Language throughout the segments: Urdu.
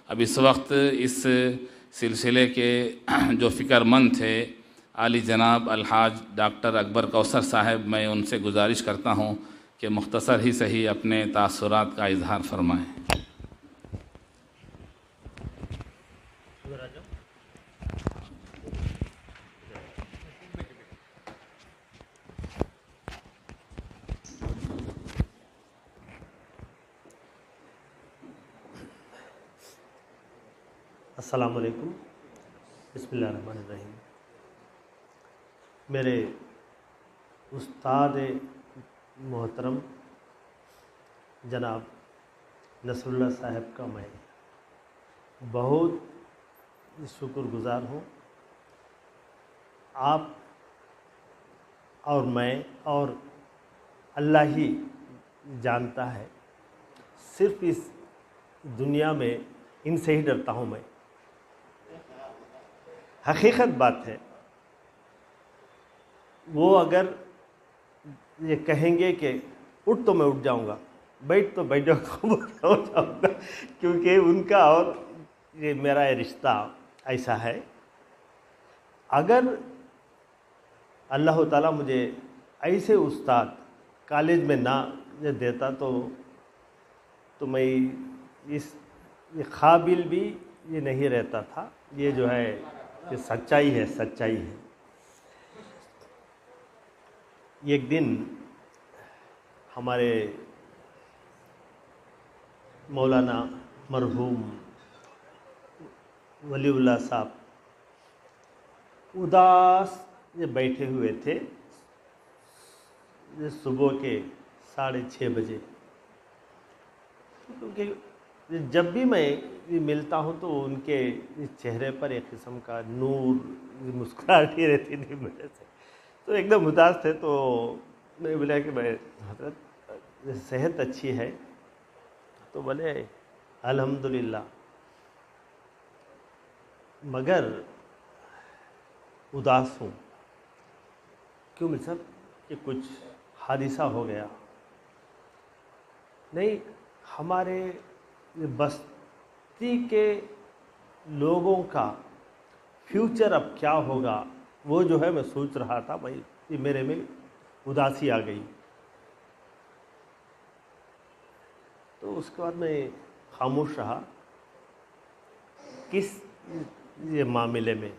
اب اس وقت اس سلسلے کے جو فکر مند تھے عالی جناب الحاج ڈاکٹر اکبر کوثر صاحب، میں ان سے گزارش کرتا ہوں کہ مختصر ہی صحیح اپنے تاثرات کا اظہار فرمائیں۔ السلام علیکم، بسم اللہ الرحمن الرحیم۔ میرے استاد محترم جناب نصر اللہ صاحب کا میں بہت شکر گزار ہوں۔ آپ اور میں اور اللہ ہی جانتا ہے، صرف اس دنیا میں ان سے ہی ڈرتا ہوں میں۔ حقیقت بات ہے، وہ اگر یہ کہیں گے کہ اٹھ تو میں اٹھ جاؤں گا، بیٹھ تو بیٹھ جاؤں گا، کیونکہ ان کا اور یہ میرا رشتہ ایسا ہے۔ اگر اللہ تعالیٰ مجھے ایسے استاد کالج میں نہ دیتا تو میں اس قابل بھی یہ نہیں رہتا تھا۔ یہ جو ہے یہ سچائی ہے، سچائی ہے۔ ایک دن ہمارے مولانا مرحوم ولی اللہ صاحب اداس یہ بیٹھے ہوئے تھے، یہ صبح کے 6:30 بجے، کیونکہ جب بھی میں ملتا ہوں تو ان کے چہرے پر ایک قسم کا نور، مسکراہٹ ہی رہتی تھی میرے سے، تو ایک دم اداس تھے۔ تو میں بولا کہ میں حضرت صحت اچھی ہے؟ تو بولے الحمدللہ، مگر اداس ہوں۔ کیوں مل صاحب کہ کچھ حادثہ ہو گیا؟ نہیں، ہمارے بستی کے لوگوں کا فیوچر اب کیا ہوگا، وہ جو ہے میں سوچ رہا تھا بھائی، یہ میرے میں اداسی آ گئی۔ تو اس کے بعد میں خاموش رہا۔ کس یہ معاملے میں؟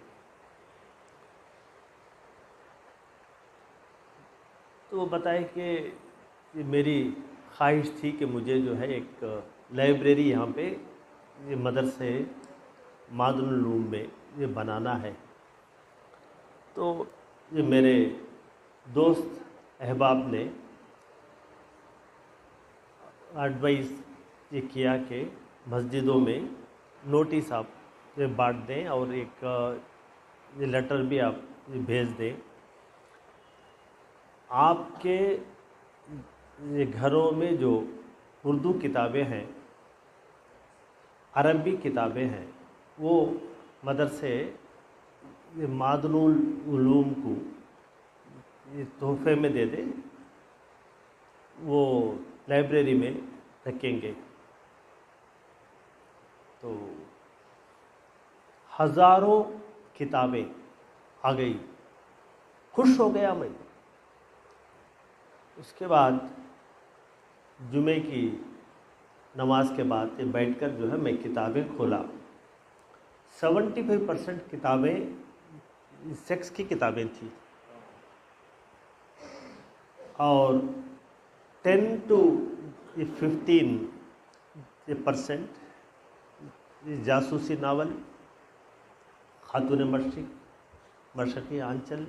تو وہ بتائے کہ یہ میری خواہش تھی کہ مجھے جو ہے ایک لائبریری یہاں پہ یہ مدرسے مادن العلوم میں یہ بنانا ہے۔ تو یہ میرے دوست احباب نے ایڈوائز یہ کیا کہ مسجدوں میں نوٹس آپ یہ بانٹ دیں اور ایک یہ لیٹر بھی آپ یہ بھیج دیں۔ آپ کے یہ گھروں میں جو اردو کتابیں ہیں، عربی کتابیں ہیں، وہ مدرسے یہ مادن العلوم کو یہ تحفے میں دے دیں، وہ لائبریری میں رکھیں گے۔ تو ہزاروں کتابیں آ گئی، خوش ہو گیا میں۔ اس کے بعد جمعے کی نماز کے بعد بیٹھ کر جو ہے میں کتابیں کھولا۔ 75% کتابیں سیکس کی کتابیں تھیں، اور 10 to 15% جاسوسی ناول، خاتون مشرقی آنچل،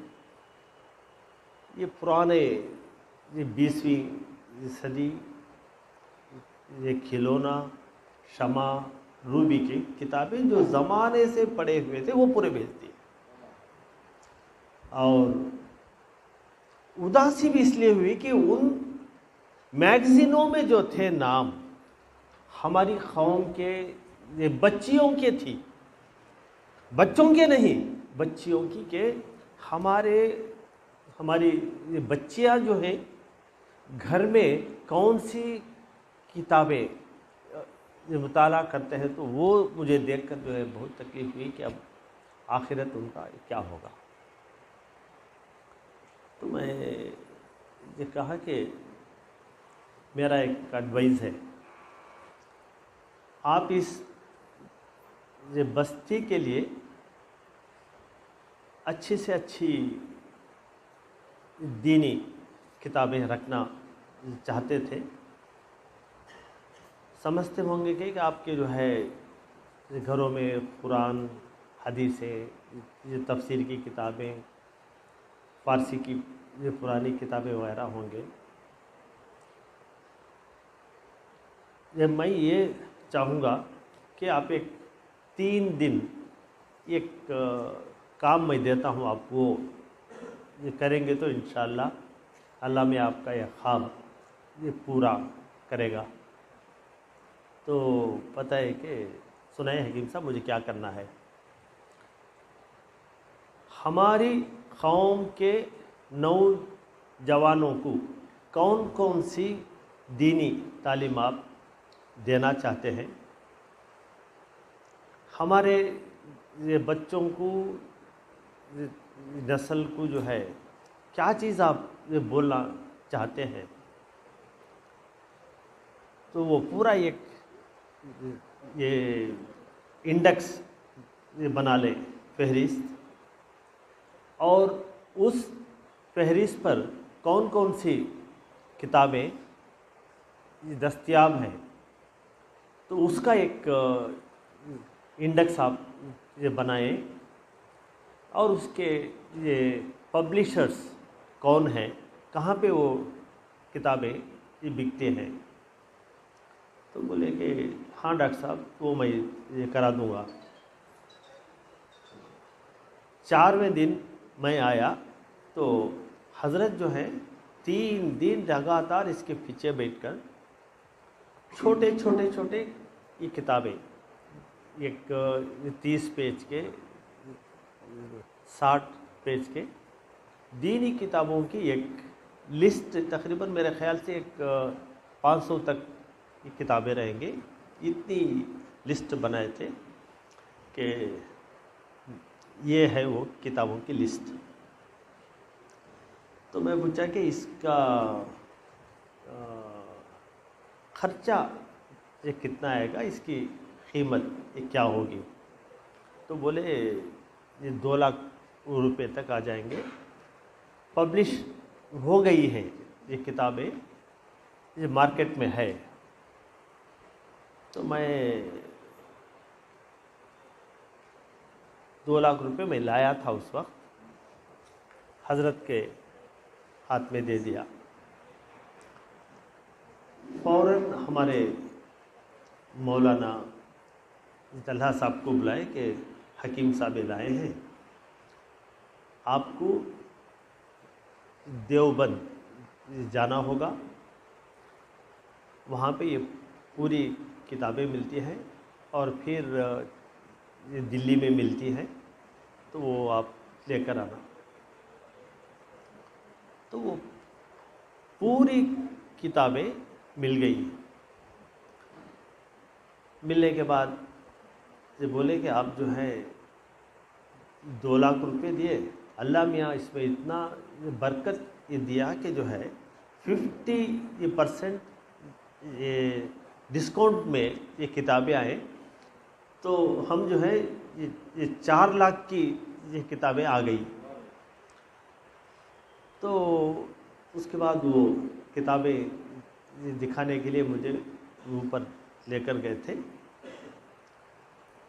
یہ پرانے یہ 20ویں صدی یہ کھلونا، شمع، روبی کی کتابیں جو زمانے سے پڑھے ہوئے تھے وہ پورے بھیج دیے۔ اور اداسی بھی اس لیے ہوئی کہ ان میگزینوں میں جو تھے نام ہماری قوم کے یہ بچیوں کے تھی، بچوں کے نہیں، بچیوں کی، کہ ہماری یہ بچیاں جو ہیں گھر میں کون سی کتابیں یہ مطالعہ کرتے ہیں تو وہ مجھے دیکھ کر جو ہے بہت تکلیف ہوئی کہ اب آخرت ان کا کیا ہوگا. تو میں یہ کہا کہ میرا ایک ایڈوائز ہے، آپ اس یہ بستی کے لیے اچھی سے اچھی دینی کتابیں رکھنا چاہتے تھے. سمجھتے ہوں گے کہ آپ کے جو ہے گھروں میں قرآن حدیثیں، یہ تفسیر کی کتابیں، فارسی کی یہ پرانی کتابیں وغیرہ ہوں گے. میں یہ چاہوں گا کہ آپ ایک 3 دن ایک کام میں دیتا ہوں، آپ وہ یہ کریں گے تو انشاءاللہ اللہ میں آپ کا یہ خواب یہ پورا کرے گا. تو پتہ ہے کہ سنائے حکیم صاحب مجھے کیا کرنا ہے. ہماری قوم کے نوجوانوں کو کون کون سی دینی تعلیم آپ دینا چاہتے ہیں؟ ہمارے یہ بچوں کو نسل کو جو ہے کیا چیز آپ یہ بولنا چاہتے ہیں؟ تو وہ پورا ایک یہ انڈیکس یہ بنا لیں، فہرست، اور اس فہرست پر کون کون سی کتابیں دستیاب ہیں تو اس کا ایک انڈیکس آپ یہ بنائیں، اور اس کے یہ پبلشرز کون ہیں، کہاں پہ وہ کتابیں یہ بکتے ہیں. تو بولے کہ ہاں ڈاکٹر صاحب وہ میں یہ کرا دوں گا. 4ویں دن میں آیا تو حضرت جو ہے 3 دن لگاتار اس کے پیچھے بیٹھ کر چھوٹے یہ کتابیں، ایک 30 پیج کے، 60 پیج کے دینی کتابوں کی ایک لسٹ، تقریباً میرے خیال سے ایک 500 تک یہ کتابیں رہیں گے، اتنی لسٹ بنائے تھے کہ یہ ہے وہ کتابوں کی لسٹ. تو میں پوچھا کہ اس کا خرچہ یہ کتنا آئے گا، اس کی قیمت یہ کیا ہوگی؟ تو بولے یہ 2 لاکھ روپے تک آ جائیں گے. پبلش ہو گئی ہیں یہ کتابیں، یہ مارکیٹ میں ہے. تو میں 2 لاکھ روپے میں لایا تھا اس وقت، حضرت کے ہاتھ میں دے دیا. فوراً ہمارے مولانا طلحہ صاحب کو بلائے کہ حکیم صاحب لائے ہیں، آپ کو دیوبند جانا ہوگا، وہاں پہ یہ پوری کتابیں ملتی ہیں، اور پھر یہ دلی میں ملتی ہیں، تو وہ آپ لے کر آنا. تو وہ پوری کتابیں مل گئی. ملنے کے بعد یہ بولے کہ آپ جو ہے 2 لاکھ روپے دیے، اللہ میاں اس میں اتنا برکت یہ دیا کہ جو ہے 50% یہ ڈسکاؤنٹ میں یہ کتابیں آئیں، تو ہم جو ہے یہ 4 لاکھ کی یہ کتابیں آ گئی. تو اس کے بعد وہ کتابیں دکھانے کے لیے مجھے اوپر لے کر گئے تھے.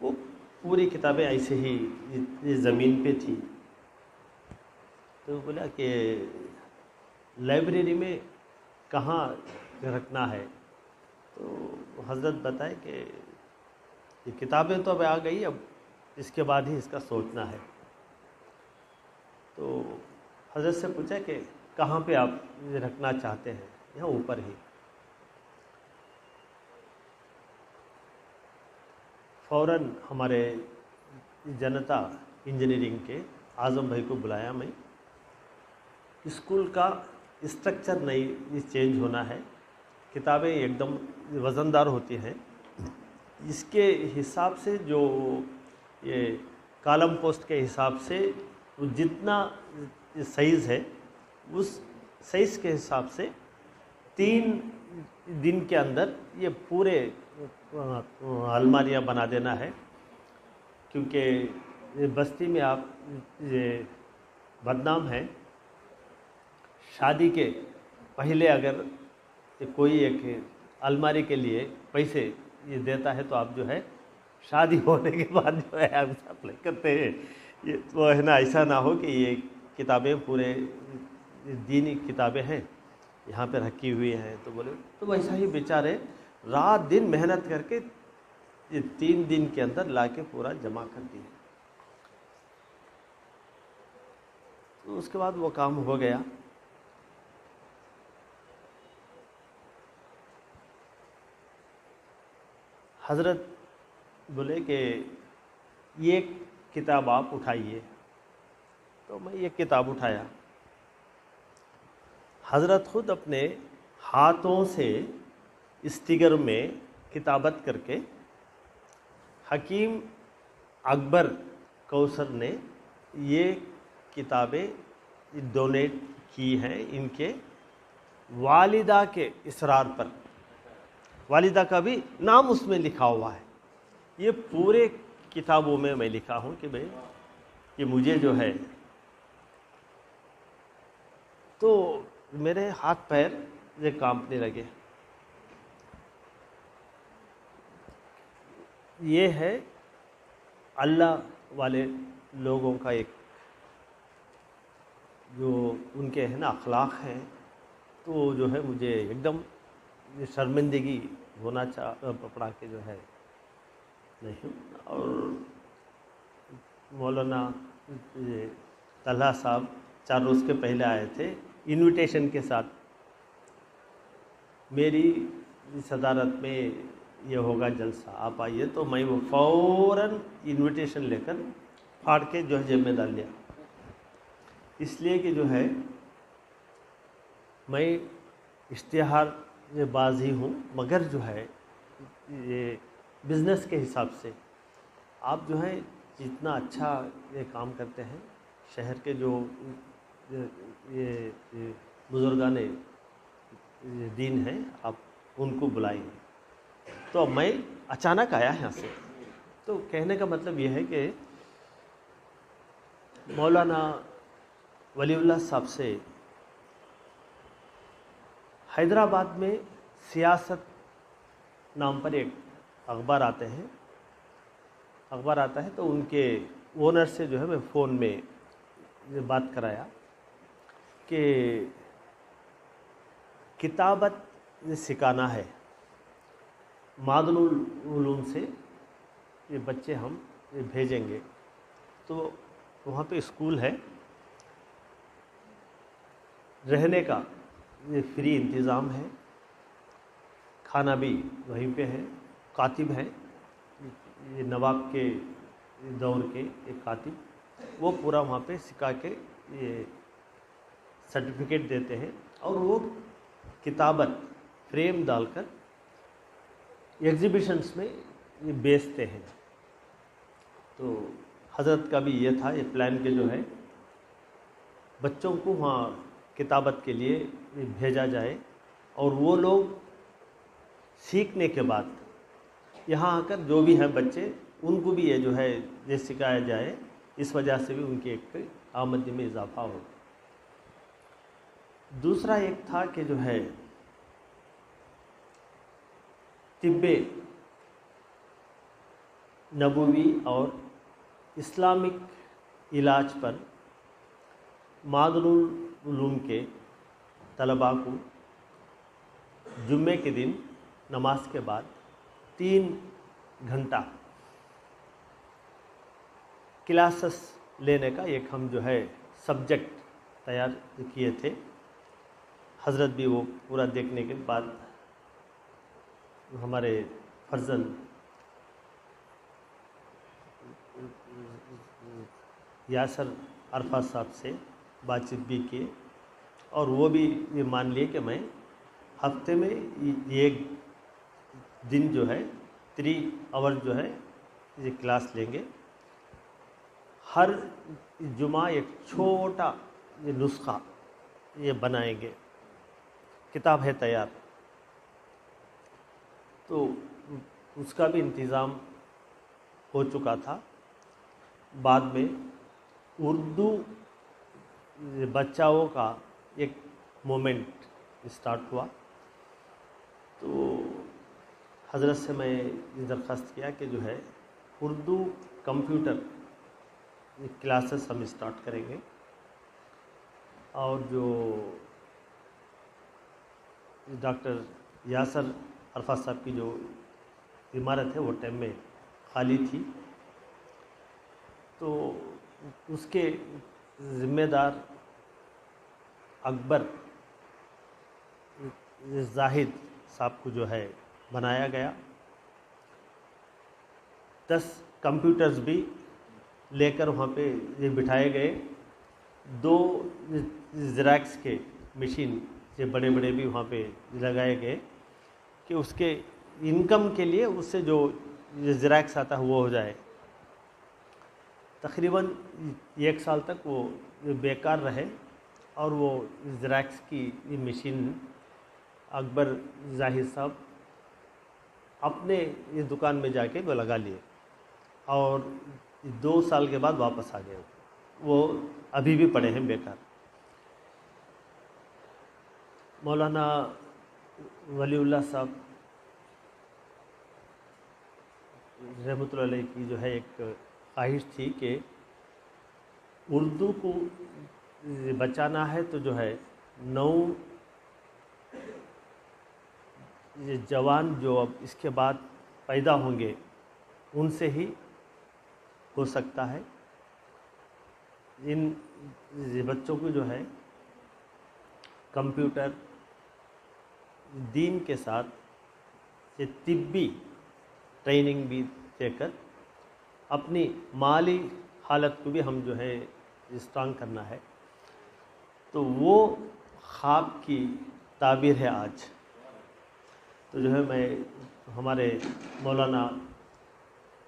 وہ پوری کتابیں ایسے ہی یہ زمین پہ تھی. تو بولا کہ لائبریری میں کہاں رکھنا ہے؟ تو حضرت بتائے کہ یہ کتابیں تو اب آ گئی، اب اس کے بعد ہی اس کا سوچنا ہے. تو حضرت سے پوچھا کہ کہاں پہ آپ رکھنا چاہتے ہیں؟ یہاں اوپر ہی. فوراً ہمارے جنتا انجینئرنگ کے اعظم بھائی کو بلایا میں. اسکول کا اسٹرکچر نہیں چینج ہونا ہے، کتابیں ایک دم وزن دار ہوتی ہیں، اس کے حساب سے جو یہ کالم پوسٹ کے حساب سے جتنا سائز ہے اس سائز کے حساب سے 3 دن کے اندر یہ پورے الماریاں بنا دینا ہے، کیونکہ بستی میں آپ یہ بدنام ہیں، شادی کے پہلے اگر کوئی ایک الماری کے لیے پیسے یہ دیتا ہے تو آپ جو ہے شادی ہونے کے بعد جو ہے آپ اپلائی کرتے ہیں، یہ تو ہے نا، ایسا نہ ہو کہ یہ کتابیں پورے دینی کتابیں ہیں یہاں پہ رکھی ہوئی ہیں، تو بولے تو ویسا ہی بیچارے رات دن محنت کر کے یہ 3 دن کے اندر لا کے پورا جمع کر دیے۔ تو اس کے بعد وہ کام ہو گیا۔ حضرت بولے کہ یہ کتاب آپ اٹھائیے، تو میں یہ کتاب اٹھایا۔ حضرت خود اپنے ہاتھوں سے اسٹیکر میں کتابت کر کے حکیم اکبر کوثر نے یہ کتابیں ڈونیٹ کی ہیں ان کے والدہ کے اصرار پر۔ والدہ کا بھی نام اس میں لکھا ہوا ہے۔ یہ پورے کتابوں میں لکھا ہوں کہ بھئی کہ مجھے جو ہے، تو میرے ہاتھ پیر یہ کانپنے لگے۔ یہ ہے اللہ والے لوگوں کا ایک جو ان کے ہے نا اخلاق ہیں، تو جو ہے مجھے ایک دم شرمندگی ہونا پڑا کہ جو ہے نہیں۔ اور مولانا طلحہ صاحب 4 روز کے پہلے آئے تھے انویٹیشن کے ساتھ، میری صدارت میں یہ ہوگا جلسہ، آپ آئیے، تو میں وہ فوراً انویٹیشن لے کر پھاڑ کے جو ہے جیب میں ڈال لیا، اس لیے کہ جو ہے میں اشتہار باز ہی ہوں، مگر جو ہے یہ بزنس کے حساب سے آپ جو ہے جتنا اچھا یہ کام کرتے ہیں، شہر کے جو یہ بزرگان دین ہیں آپ ان کو بلائیں گے۔ تو میں اچانک آیا یہاں سے، تو کہنے کا مطلب یہ ہے کہ مولانا ولی اللہ صاحب سے حیدرآباد میں سیاست نام پر ایک اخبار آتے ہیں، اخبار آتا ہے، تو ان کے اونر سے جو ہے میں فون میں یہ بات کرایا کہ کتابت سکھانا ہے، معدن العلوم سے یہ بچے ہم بھیجیں گے، تو وہاں پہ اسکول ہے، رہنے کا یہ فری انتظام ہے، کھانا بھی وہیں پہ ہے، کاتب ہیں، یہ نواب کے دور کے ایک کاتب، وہ پورا وہاں پہ سکھا کے یہ سرٹیفکیٹ دیتے ہیں، اور وہ کتابت فریم ڈال کر ایگزیبیشنس میں یہ بیچتے ہیں۔ تو حضرت کا بھی یہ تھا یہ پلان کہ جو ہے بچوں کو وہاں کتابت کے لیے بھیجا جائے، اور وہ لوگ سیکھنے کے بعد یہاں آ کر جو بھی ہیں بچے ان کو بھی یہ جو ہے یہ سکھایا جائے، اس وجہ سے بھی ان کی ایک آمدنی میں اضافہ ہو۔ دوسرا ایک تھا کہ جو ہے طب نبوی اور اسلامک علاج پر معدن العلوم کے طلباء کو جمعے کے دن نماز کے بعد 3 گھنٹہ کلاسز لینے کا ایک ہم جو ہے سبجیکٹ تیار کیے تھے۔ حضرت بھی وہ پورا دیکھنے کے بعد ہمارے فرزند یاسر عرفات صاحب سے بات چیت بھی کی، اور وہ بھی یہ مان لیے کہ میں ہفتے میں 1 دن جو ہے 3 آور جو ہے یہ کلاس لیں گے. ہر جمعہ ایک چھوٹا یہ نسخہ یہ بنائیں گے. کتاب ہے تیار. تو اس کا بھی انتظام ہو چکا تھا. بعد میں اردو بچاؤں کا ایک مومنٹ اسٹارٹ ہوا. تو حضرت سے میں یہ درخواست کیا کہ جو ہے اردو کمپیوٹر کلاسز ہم اسٹارٹ کریں گے. اور جو ڈاکٹر یاسر عرفات صاحب کی جو عمارت ہے وہ ٹائم میں خالی تھی. تو اس کے ذمہ دار اکبر زاہد صاحب کو جو ہے بنایا گیا. 10 کمپیوٹرز بھی لے کر وہاں پہ یہ بٹھائے گئے. 2 زیراکس کے مشین یہ بڑے بڑے بھی وہاں پہ لگائے گئے کہ اس کے انکم کے لیے اس سے جو یہ زیراکس آتا ہے وہ ہو جائے. تقریباً 1 سال تک وہ بیکار رہے اور وہ زیراکس کی مشین اکبر زاہد صاحب اپنے یہ دکان میں جا کے وہ لگا لیے اور 2 سال کے بعد واپس آ گئے. وہ ابھی بھی پڑے ہیں بیکار. مولانا ولی اللہ صاحب رحمۃ اللہ علیہ کی جو ہے ایک خواہش تھی کہ اردو کو بچانا ہے تو جو ہے یہ جوان جو اب اس کے بعد پیدا ہوں گے ان سے ہی ہو سکتا ہے. ان بچوں کو جو ہے کمپیوٹر دین کے ساتھ یہ طبی ٹریننگ بھی دے کر اپنی مالی حالت کو بھی ہم جو ہے اسٹرانگ کرنا ہے. تو وہ خواب کی تعبیر ہے آج. تو جو ہے میں ہمارے مولانا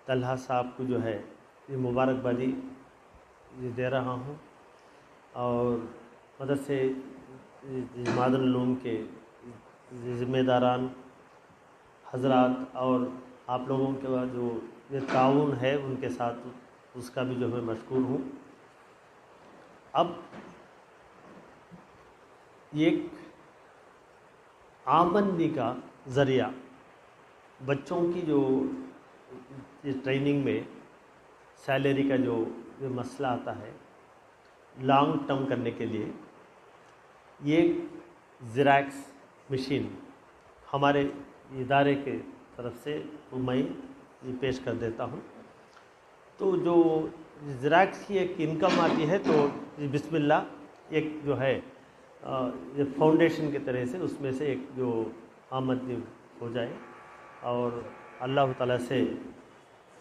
طلحہ صاحب کو جو ہے یہ مبارکبادی دے رہا ہوں اور مدرسے مادر العلوم کے ذمہ داران حضرات اور آپ لوگوں کا جو یہ تعاون ہے ان کے ساتھ اس کا بھی جو میں مشکور ہوں. اب ایک آمدنی کا ذریعہ بچوں کی جو ٹریننگ میں سیلری کا جو مسئلہ آتا ہے لانگ ٹرم کرنے کے لیے یہ زیراکس مشین ہمارے ادارے کے طرف سے میں یہ پیش کر دیتا ہوں. تو جو زیراکس کی ایک انکم آتی ہے تو بسم اللہ ایک جو ہے یہ فاؤنڈیشن کے طرح سے اس میں سے ایک جو آمدنی ہو جائے. اور اللہ تعالیٰ سے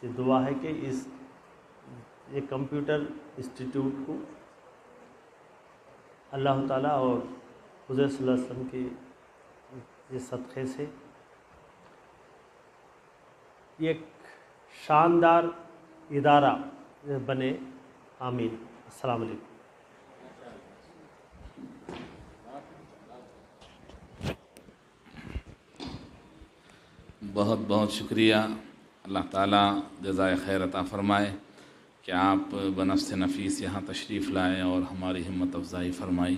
یہ دعا ہے کہ اس یہ کمپیوٹر انسٹیٹیوٹ کو اللہ تعالیٰ اور حضور صلی اللہ علیہ وسلم کی یہ صدقے سے ایک شاندار ادارہ بنے. آمین. السلام علیکم. بہت بہت شکریہ. اللہ تعالیٰ جزائے خیر عطا فرمائے کہ آپ بنفس نفیس یہاں تشریف لائے اور ہماری ہمت افزائی فرمائی.